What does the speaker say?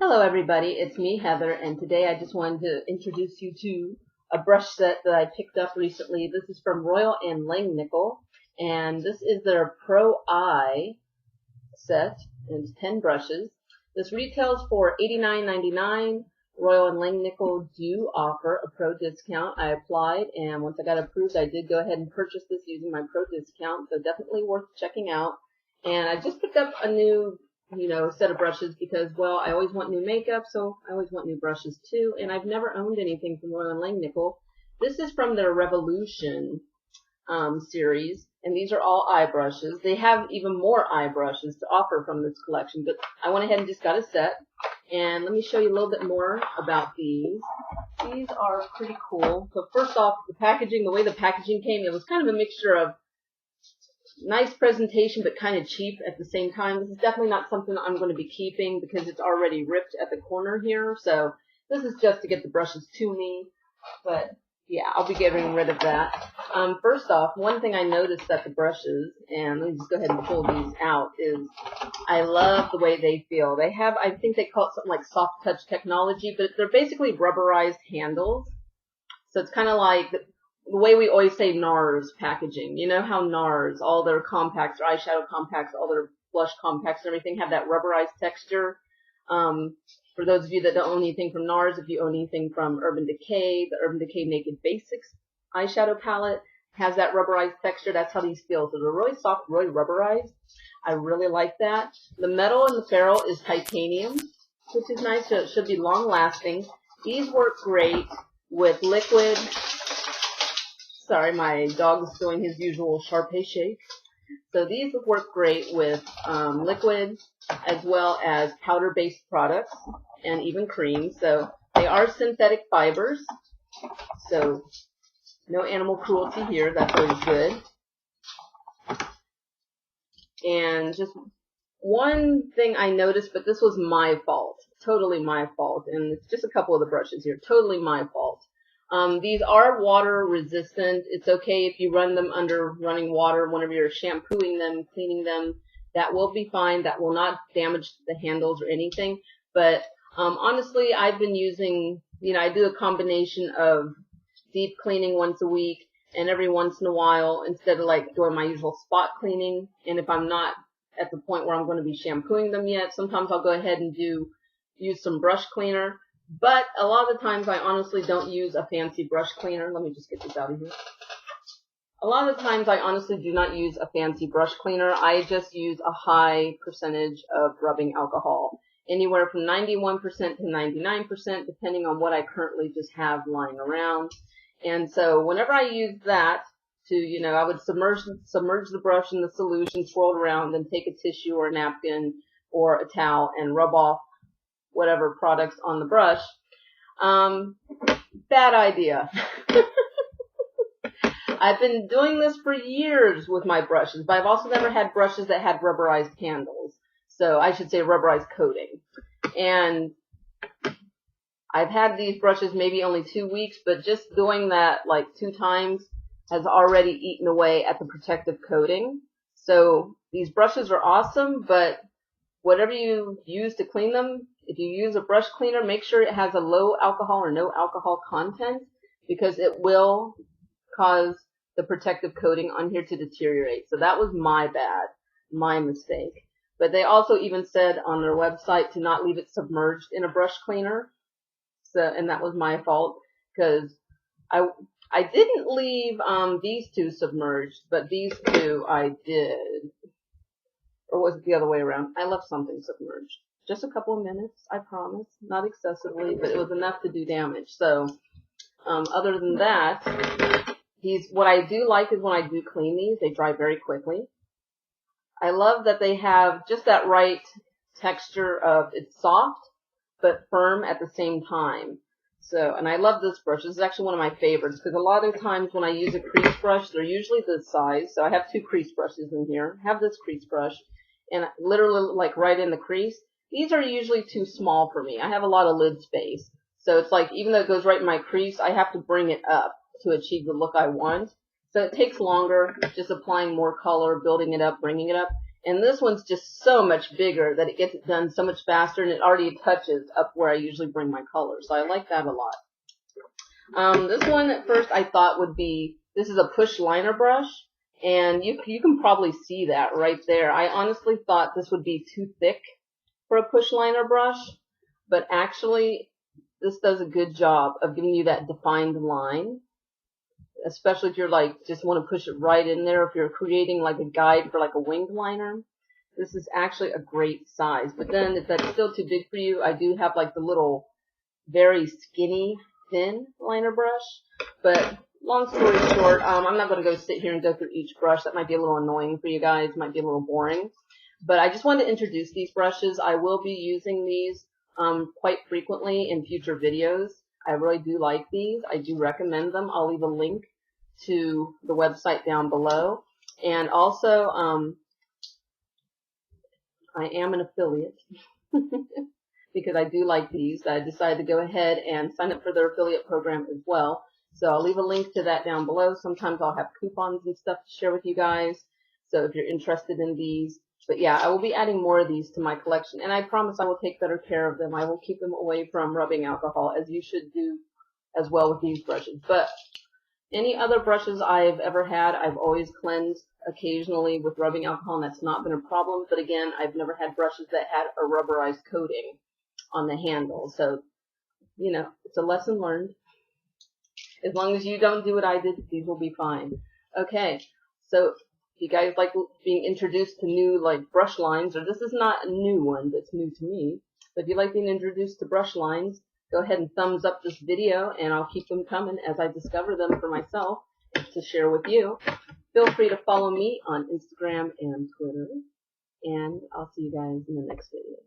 Hello everybody, it's me Heather, and today I just wanted to introduce you to a brush set that I picked up recently. This is from Royal and Langnickel, and this is their Pro Eye set, and it's 10 brushes. This retails for $89.99. Royal and Langnickel do offer a pro discount. I applied, and once I got approved, I did go ahead and purchase this using my pro discount, so definitely worth checking out. And I just picked up a new set of brushes because, well, I always want new makeup, so I always want new brushes too, and I've never owned anything from Royal and Langnickel. This is from their Revolution series, and these are all eye brushes. They have even more eye brushes to offer from this collection, but I went ahead and just got a set, and let me show you a little bit more about these. These are pretty cool. So first off, the packaging, the way the packaging came, it was kind of a mixture of nice presentation but kind of cheap at the same time. This is definitely not something that I'm going to be keeping because it's already ripped at the corner here. So this is just to get the brushes to me. But yeah, I'll be getting rid of that. First off, one thing I noticed that the brushes, and let me just go ahead and pull these out, is I love the way they feel. They have, I think they call it something like soft touch technology, but they're basically rubberized handles. So it's kind of like the way we always say NARS packaging. You know how NARS, all their compacts, their eyeshadow compacts, all their blush compacts and everything have that rubberized texture. For those of you that don't own anything from NARS, if you own anything from Urban Decay, the Urban Decay Naked Basics eyeshadow palette has that rubberized texture. That's how these feel. So they're really soft, really rubberized. I really like that. The metal in the ferrule is titanium, which is nice, so it should be long lasting. These work great with liquid. Sorry, my dog's doing his usual Shar-Pei shake. So these work great with liquid as well as powder-based products and even creams. So they are synthetic fibers, so no animal cruelty here. That's always good. And just one thing I noticed, but this was my fault, totally my fault, and it's just a couple of the brushes here, totally my fault. These are water resistant. It's okay if you run them under running water whenever you're shampooing them, cleaning them. That will be fine. That will not damage the handles or anything. But honestly, I've been using, I do a combination of deep cleaning once a week and every once in a while instead of like doing my usual spot cleaning. And if I'm not at the point where I'm going to be shampooing them yet, sometimes I'll go ahead and use some brush cleaner. But a lot of the times I honestly don't use a fancy brush cleaner. Let me just get this out of here. A lot of the times I honestly do not use a fancy brush cleaner. I just use a high percentage of rubbing alcohol. Anywhere from 91% to 99%, depending on what I currently just have lying around. And so whenever I use that to, I would submerge the brush in the solution, swirl it around, then take a tissue or a napkin or a towel and rub off whatever products on the brush. Bad idea. I've been doing this for years with my brushes, but I've also never had brushes that had rubberized handles. So I should say rubberized coating. And I've had these brushes maybe only 2 weeks, but just doing that like 2 times has already eaten away at the protective coating. So these brushes are awesome, but whatever you use to clean them, if you use a brush cleaner, make sure it has a low alcohol or no alcohol content because it will cause the protective coating on here to deteriorate. So that was my bad, my mistake. But they also even said on their website to not leave it submerged in a brush cleaner. So, and that was my fault because I didn't leave these two submerged, but these two I did. Or was it the other way around? I left something submerged. Just a couple of minutes, I promise. Not excessively, but it was enough to do damage. So, other than that, what I do like is when I do clean these, they dry very quickly. I love that they have just that right texture of it's soft, but firm at the same time. So, and I love this brush. This is actually one of my favorites because a lot of times when I use a crease brush, they're usually this size. So I have 2 crease brushes in here. I have this crease brush. And literally like right in the crease. These are usually too small for me. I have a lot of lid space. So it's like even though it goes right in my crease, I have to bring it up to achieve the look I want. So it takes longer, just applying more color, building it up, bringing it up. And this one's just so much bigger that it gets it done so much faster, and it already touches up where I usually bring my color. So I like that a lot. This one at first I thought would be, this is a push liner brush, and you can probably see that right there. I honestly thought this would be too thick for a push liner brush, but actually this does a good job of giving you that defined line, especially if you're like just want to push it right in there. If you're creating like a guide for like a winged liner, this is actually a great size. But then if that's still too big for you, I do have like the little very skinny thin liner brush. But long story short, I'm not going to go sit here and go through each brush. That might be a little annoying for you guys, might be a little boring. But I just wanted to introduce these brushes. I will be using these quite frequently in future videos. I really do like these. I do recommend them. I'll leave a link to the website down below. And also, I am an affiliate because I do like these. I decided to go ahead and sign up for their affiliate program as well. So I'll leave a link to that down below. Sometimes I'll have coupons and stuff to share with you guys. So if you're interested in these. But yeah, I will be adding more of these to my collection. And I promise I will take better care of them. I will keep them away from rubbing alcohol, as you should do as well with these brushes. But any other brushes I've ever had, I've always cleansed occasionally with rubbing alcohol, and that's not been a problem. But again, I've never had brushes that had a rubberized coating on the handle. So, you know, it's a lesson learned. As long as you don't do what I did, these will be fine. Okay, so if you guys like being introduced to new like brush lines, or this is not a new one that's new to me, but if you like being introduced to brush lines, go ahead and thumbs up this video, and I'll keep them coming as I discover them for myself to share with you. Feel free to follow me on Instagram and Twitter, and I'll see you guys in the next video.